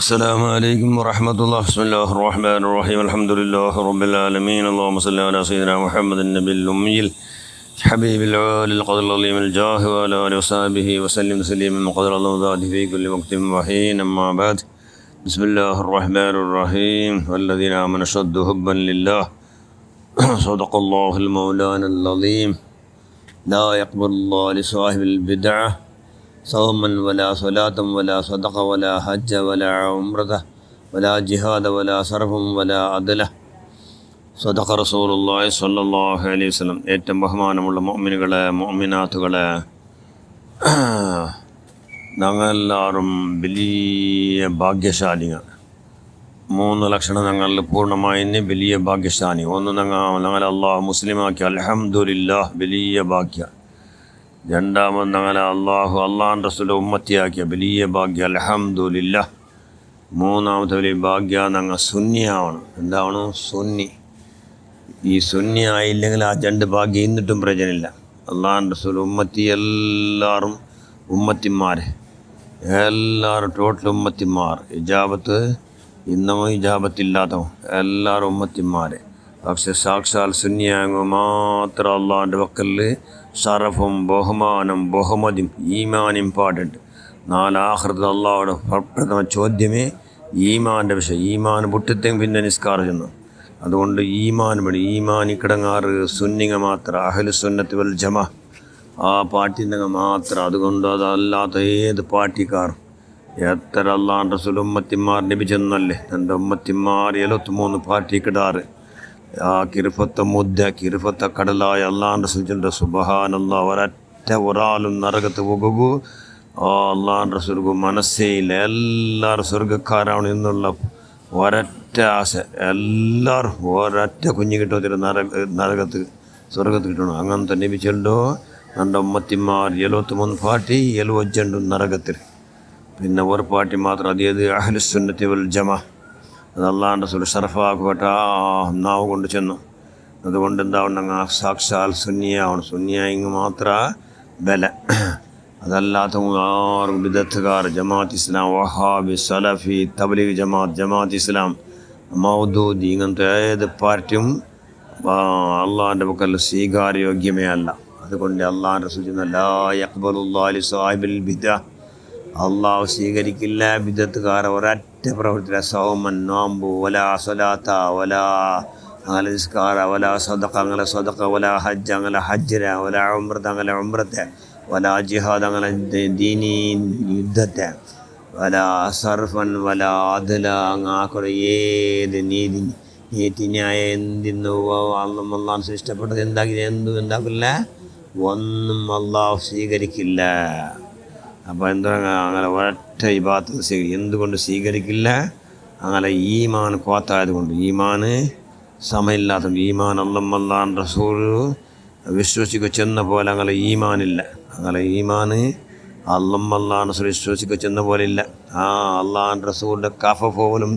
السلام عليكم ورحمة الله. بسم الله الرحمن الرحيم. الحمد لله رب العالمين. اللهم صل على سيدنا محمد النبي الأمي حبيب العالي القدر العظيم الجاه وعلى آله وصحبه وسلم تسليما قدر الله ذاته في كل وقت وحين. أما بعد، بسم الله الرحمن الرحيم. والذين آمنوا أشد حبا لله. صدق الله المولانا العظيم. لا يقبل الله لصاحب البدعة صوما ولا صلاة ولا صدقة ولا حج ولا عمرة ولا جهاد ولا صرف ولا عدلة. صدق رسول الله صلى الله عليه وسلم. ഏറ്റവും ബഹുമാനമുള്ള മുഅ്മിനുകളെ, മുഅ്മിനാത്തുകളെ, ഞങ്ങളെല്ലാവരും വലിയ ഭാഗ്യശാലികൾ. 3 ലക്ഷണം ഞങ്ങളിൽ പൂർണ്ണമായി വലിയ ഭാഗ്യശാലി. ഒന്ന്, ഞങ്ങളെ അള്ളാഹു മുസ്ലിമാക്കി, അൽഹംദുലില്ലാഹ്, വലിയ ഭാഗ്യ. രണ്ടാമത്, ഞങ്ങളെ അള്ളാഹു റസൂൽ ഉമ്മത്തിയാക്കിയ വലിയ ഭാഗ്യ, അൽഹംദുലില്ലാഹ്. മൂന്നാമത്തെ വലിയ ഭാഗ്യ, ഞങ്ങൾ സുന്നിയാവണം. എന്താണ് സുന്നി? ഈ സുന്നി ആയില്ലെങ്കിൽ ആ 2 ഭാഗ്യം ഇന്നിട്ടും പ്രയോജനമില്ല. അള്ളാഹു റസൂൽ ഉമ്മത്തി, എല്ലാവരും ഉമ്മത്തിമാർ, എല്ലാവരും ടോട്ടൽ ഉമ്മത്തിമാർ. ഇജാബത്ത് ഇന്നവും ഇജാബത്തില്ലാത്തവും എല്ലാവരും ഉമ്മത്തിമാർ. പക്ഷെ സാക്ഷാൽ സുന്നിയാകുമ്പോൾ മാത്രം അള്ളാഹിൻ്റെ വക്കലിൽ ഷറഫും ബഹുമാനം ബഹുമതിയും ഈമാൻ ഇമ്പോർട്ടൻറ്റ്. 4 ആഖിറത്തിൽ അള്ളാഹുടെ പ്രഥമ ചോദ്യമേ ഈമാൻ്റെ വിഷയം. ഈമാൻ പൊട്ടിത്തെങ്കിൽ പിന്നെ നിസ്കാരം ചെന്നു. അതുകൊണ്ട് ഈമാൻ വേണ്ടി, ഈമാൻ കിടങ്ങാറ് സുന്നിങ്ങ മാത്രം, അഹ്ലു സുന്നത്ത് വൽ ജമാ ആ പാർട്ടിൻ്റെ മാത്രം. അതുകൊണ്ട് അതല്ലാത്ത ഏത് പാർട്ടിക്കാരും എത്ര അള്ളാഹു റസൂൽ ഉമ്മത്തിമാർ ലഭിച്ചെന്നല്ലേ. എൻ്റെ ഉമ്മത്തിമാർ 73 പാർട്ടിക്കിടാറ്. ആ കിർഫത്ത മുദ്ദ, കിർഫത്ത കടലായ അള്ളാഹു റസൂലിൻ്റെ സുബ്ഹാനല്ലാഹ്, ഒരൊറ്റ ഒരാളും നരകത്ത് പോകുകൂ ആ അള്ളാഹു റസൂൽക്ക് മനസ്സേ ഇല്ല. എല്ലാവരും സ്വർഗ്ഗക്കാരാണ് എന്നുള്ള ഒരൊറ്റ ആശ. എല്ലാവരും ഒരൊറ്റ കുഞ്ഞ് കിട്ടും നരകത്ത് സ്വർഗത്ത് കിട്ടണം. അങ്ങനത്തെ ലഭിച്ചല്ലോ. എൻ്റെ ഉമ്മത്തിമാർ 73 പാർട്ടി, 75 നരകത്തിൽ. പിന്നെ ഒരു പാർട്ടി മാത്രം, അതേത് അഹ്ലു സുന്നത്തി വൽ ജമാ. അത് അള്ളാഹു റസൂൽ ഷറഫാക്കപ്പെട്ട നാവ് കൊണ്ട് ചെന്നു. അതുകൊണ്ട് എന്താവണം, സാക്ഷാൽ സുന്നിയാവണം. സുന്നിയായെങ്കിൽ മാത്രം ബല. അതല്ലാത്ത ആറും ബിദഅത്തുകാർ, ജമാഅത്ത് ഇസ്ലാം, വഹാബി, സലഫി, തബ്ലീഗ് ജമാഅത്ത്, ജമാഅത്ത് ഇസ്ലാം, മൗദൂദി, ഇങ്ങനത്തെ ഏത് പാർട്ടിയും അള്ളാഹിൻ്റെ പക്കൽ സ്വീകാര്യോഗ്യമേ അല്ല. അതുകൊണ്ട് അള്ളാഹു റസൂൽ ലാ യഖ്ബലുല്ലാഹു ലിസാഹിബിൽ ബിദ്അ, അള്ളാഹു സ്വീകരിക്കില്ല ബിദഅത്തുകാരെ ഒരൊറ്റ പ്രവൃത്തി. സൗമൻ, നോമ്പ്, വലാ സ്വലാത്ത, വലാ അങ്ങനെ നിസ്കാര, വലാ സദഖ അങ്ങനെ സദഖ, വലാ ഹജ്ജ് അങ്ങനെ ഹജ്ജര, വലാ ഉംറത്ത് അങ്ങനെ ഉംറത്തെ, വലാ ജിഹാദ് അങ്ങനെ ദീനി യുദ്ധത്തെ, വലാ സർഫൻ വലാ അദല അങ്ങനെ ഏത് നീതിന്യായ എന്തിന്നു അള്ളാഹ് ഇഷ്ടപ്പെട്ടത് എന്താക്കില്ല ഒന്നും അള്ളാഹു സ്വീകരിക്കില്ല. അപ്പോൾ എന്താ അങ്ങനെ ഒരൊറ്റ ഇബാദത്ത് എന്തുകൊണ്ട് സ്വീകരിക്കില്ല? അങ്ങനെ ഈമാൻ കോത്തായത് കൊണ്ട്. ഈമാന് സമയമില്ലാത്ത ഈമാൻ അള്ളാഹു റസൂൽ വിശ്വസിക്കുക ചെന്ന പോലെ അങ്ങനെ ഈമാനില്ല. അങ്ങനെ ഈമാന് അള്ളാഹു റസൂൽ വിശ്വസിക്കുക ചെന്ന പോലെ ഇല്ല. ആ അള്ളാഹു റസൂലിൻ്റെ കഫ പോലും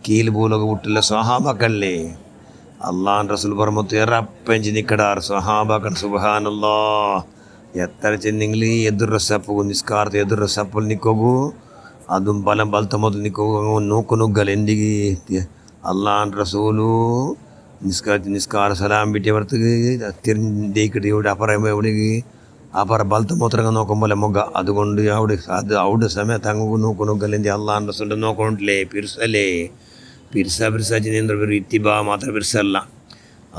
കീല് പോലൊക്കെ വിട്ടില്ല സ്വഹാബാക്കല്ലേ. അള്ളാഹു റസൂൽ പറയുമ്പോൾ ഇറപ്പഞ്ച് നിൽക്കടാറ് സ്വഹാബാക്കൻ. സുബ്ഹാനല്ലാഹ്, എത്ര ചെന്നെങ്കിൽ എതിർ സപ്പ് നിസ്കാരത്തെ എതിർ സപ്പിൽ നിൽക്കൂ. അതും ബലത്തെ ಮೊದಲು ನಿಕ್ಕೋಗು ನೂಕು ನುಗ್ಗಲ್ಲ ಎಂದಿಗೆ. ಅಲ್ಲಾಹ್ ರಸೂಲು ನಿಸ್ಕಾರ ಸಲಾಮ್ ಬಿಟ್ಟು ಬರ್ತಗೆ തിരിഞ്ഞിട്ട് ഇവിടെ അപ്പറ ബലത്തെ മൂത്രങ്ങൾ നോക്കുമ്പോൾ മുഖ. അതുകൊണ്ട് അവിടെ സമയത്ത് അങ്ങ് നോക്കുന്നുക്കല്ലെങ്കിൽ അള്ളാഹ് റസൂലിൻ്റെ നോക്കണില്ലേ പിർസല്ലേ. പിർസ ചെന്നൊരു ഇത്തിബാ മാത്രം പിർസല്ല.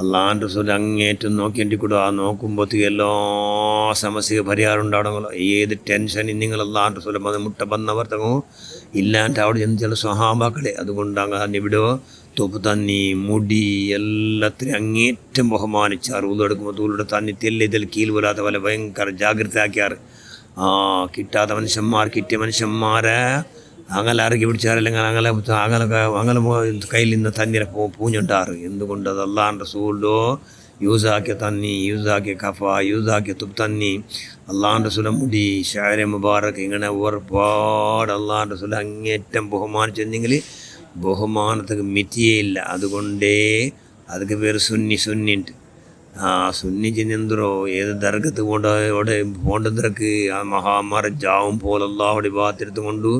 അള്ളാഹു റസൂൽ അങ്ങേറ്റം നോക്കിയിട്ട് കൂടെ ആ നോക്കുമ്പോഴത്തേക്ക് എല്ലാ സമസ്യക്ക് പരിഹാരം ഉണ്ടാവണമല്ലോ. ഏത് ടെൻഷൻ നിങ്ങൾ അള്ളാഹു റസൂൽ മുട്ട വന്നവർത്തങ്ങോ ഇല്ലാണ്ട് അവിടെ ചെന്ന് ചില സ്വഹാബാക്കളെ. അതുകൊണ്ട് അങ്ങനെ ഇവിടെ തൊപ്പ് തന്നി മുടി എല്ലാത്തിനും അങ്ങേറ്റം ബഹുമാനിച്ചാറ്. ഉള്ളെടുക്കുമ്പോൾ തൂളുടെ തന്നി തെല്ലിതിൽ കീൽ പോലാത്ത പോലെ ഭയങ്കര ജാഗ്രത ആക്കിയാറ്. കിട്ടാത്ത മനുഷ്യന്മാർ കിട്ടിയ മനുഷ്യന്മാരെ അങ്ങനെ ഇറക്കി പിടിച്ചാറല്ലെങ്കിൽ അങ്ങനെ കയ്യിൽ നിന്ന് തന്നിനെ പൂഞ്ഞുണ്ടാറ്. എന്തുകൊണ്ട്? അത് അള്ളാഹു റസൂലോ യൂസാക്കിയ തന്നി, യൂസാക്കിയ കഫ, യൂസാക്കിയ തുപ്പ് തന്നി, അള്ളാഹു റസൂലിൻ്റെ മുടി, ഷാരെ മുബാറക്ക്, ഇങ്ങനെ ഒരുപാട് അള്ളാഹു റസൂൽ അങ്ങേറ്റം ബഹുമാനിച്ചെന്നെങ്കിൽ ബഹുമാനത്തിന് മിറ്റിയേയില്ല. അതുകൊണ്ടേ അതൊക്കെ പേര് സുന്നിണ്ട്. സുന്നി ചെന്നെന്തോ ഏത് ദർഗത്ത് കൊണ്ട് അവിടെ പോണ്ടതിരക്ക് ആ മഹാമാരെ ജാവും പോലെ അള്ളാഹുടെ ഭാഗത്തെടുത്ത് കൊണ്ട്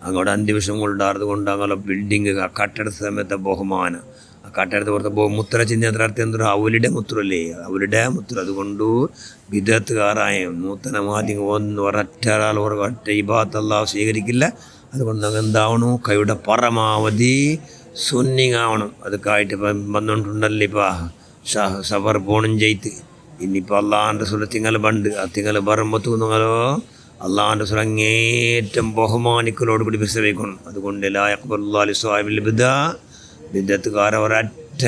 അങ്ങോട്ട് അന്ത്യവിഷമങ്ങളുണ്ടായത് കൊണ്ട് അങ്ങനെ ബിൽഡിങ് ആ കട്ടെടുത്ത സമയത്തെ ബഹുമാനം ആ കട്ടെടുത്ത് പുറത്ത് മുത്ര ചിഹ്നത്ര അർത്ഥം എന്തോ അവരുടെ മുത്രല്ലേ അവരുടെ മുത്ര അതുകൊണ്ട് വിദഗ്ധക്കാരായ നൂതനമാദ്യം ഒരൊറ്റ ഇബാദത്ത് സ്വീകരിക്കില്ല. അതുകൊണ്ട് എന്താവണം കൈയുടെ പരമാവധി സുന്നിങ്ങാവണം. അതൊക്കെയായിട്ട് ഇപ്പം വന്നുകൊണ്ടുണ്ടല്ലോ ഇപ്പം സഫർ പോണും ചെയ്ത് ഇനിയിപ്പോൾ അള്ളാഹാൻ്റെ സുല തിങ്ങൽ പണ്ട് ആ തിങ്ങൽ പറയുമ്പോൾ നിങ്ങളോ അള്ളാഹാൻ്റെ സുല അങ്ങേറ്റം ബഹുമാനിക്കലോട് കൂടി വിശ്രമിക്കണം. അതുകൊണ്ട് ലാ യഖ്ബലുല്ലാഹു ലിസ്വാഹിബിൽ ബിദ്അത്തുകാരെ ഒരൊറ്റ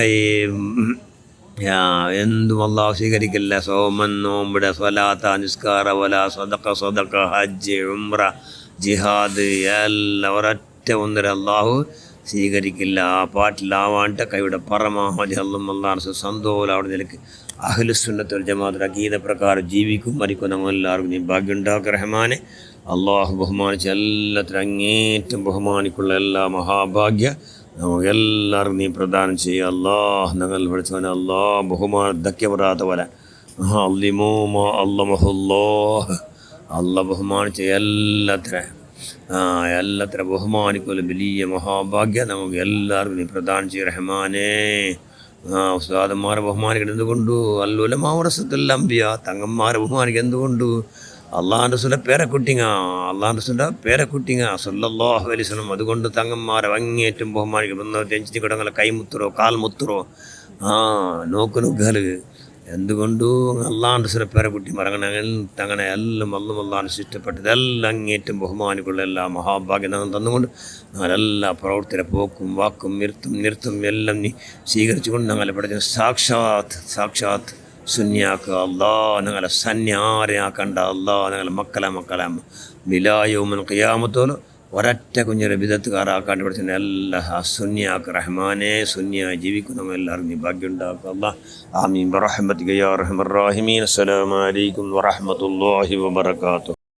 എന്തും അള്ളാഹു സ്വീകരിക്കില്ല. സോമൻ, നോമ്പ്, സ്വലാത്ത, നിസ്കാര, വല, സദഖ, ഹജ്ജ്, ഉംറ, ജിഹാദ് എല്ലാം ഒരൊറ്റ ഒന്നര അള്ളാഹു സ്വീകരിക്കില്ല. ആ പാട്ടിലാവാണ്ട് കൈയുടെ പരമാവധി അള്ളാഹ് സന്തോഷം അവിടെ നിലക്ക് അഹ്ലുസുന്നത്ത് വൽ ജമാഅത്ത് അഖീദ പ്രകാരം ജീവിക്കും മരിക്കും. നമ്മളെല്ലാവർക്കും നീ ഭാഗ്യം ഉണ്ടാക്കുക റഹ്മാനെ. അള്ളാഹു ബഹുമാനിച്ച് എല്ലാത്തിനും അങ്ങേറ്റം ബഹുമാനിക്കുള്ള എല്ലാ മഹാഭാഗ്യ നമുക്കെല്ലാവർക്കും നീ പ്രദാനം ചെയ്യുക. അള്ളാഹ് ഞങ്ങൾ വിളിച്ചവനെ അള്ളാഹ് ബഹുമാനം ധക്യ പറയാത്ത പോലെ അള്ളാഹ് ബഹുമാനിച്ച് എല്ലാത്തിനും ബഹുമാനിക്കുള്ള വലിയ മഹാഭാഗ്യം നമുക്ക് എല്ലാവർക്കും നീ പ്രദാനം ചെയ്യുക റഹ്മാനെ. ഉസ്താദന്മാരെ ബഹുമാനിക്കണം എന്തുകൊണ്ടു അല്ലുലമാ വറസത്തുൽ അംബിയ തങ്ങന്മാരെ ബഹുമാനിക്കുക എന്തുകൊണ്ടു അള്ളാഹുൻ്റെ റസൂലിൻ്റെ പേരക്കുട്ടിങ്ങ സല്ലല്ലാഹു അലൈഹി വസല്ലം. അതുകൊണ്ട് തങ്ങന്മാരെ അങ്ങേറ്റം ബഹുമാനിക്കും. തെഞ്ചി കിടങ്ങളെ കൈമുത്തുറോ കാൽമുത്തുറോ നോക്കൽ എന്തുകൊണ്ടു അള്ളാഹുൻ്റെ റസൂലിൻ്റെ പേരക്കുട്ടി മറങ്ങണ തങ്ങനെ എല്ലാം അള്ളാഹുന് ഇഷ്ടപ്പെട്ടത് എല്ലാം അങ്ങേറ്റം ബഹുമാനിക്കുള്ള എല്ലാ മഹാഭാഗ്യം ഞങ്ങൾ തന്നുകൊണ്ട് ഞങ്ങളെല്ലാ പ്രവർത്തന പോക്കും വാക്കും നിർത്തും എല്ലാം നീ സ്വീകരിച്ചുകൊണ്ട് ഞങ്ങളെ പഠിച്ച സാക്ഷാത്ത് സുന്യാക്കുക അള്ളാ. ഞങ്ങളെ സന്യാരെയാക്കണ്ട അള്ളാ. ഞങ്ങളെ മക്കളെ മിലായവും ഖിയാമത്തോലും ഒരൊറ്റ കുഞ്ഞിനെ വിദഗ്ധക്കാരാക്കാണ്ട് പഠിച്ച എല്ലാ സുന്യാക്ക് റഹ്മാനെ. സുന്യായി ജീവിക്കുന്ന എല്ലാവരും നീ ഭാഗ്യം ഉണ്ടാക്കുക അള്ളാ. ആമീൻ ബിറഹ്മതിക യാ അർഹമർ റഹീമീൻ. അസ്സലാമു അലൈക്കും വറഹ്മത്തുള്ളാഹി വബറകാതുഹു.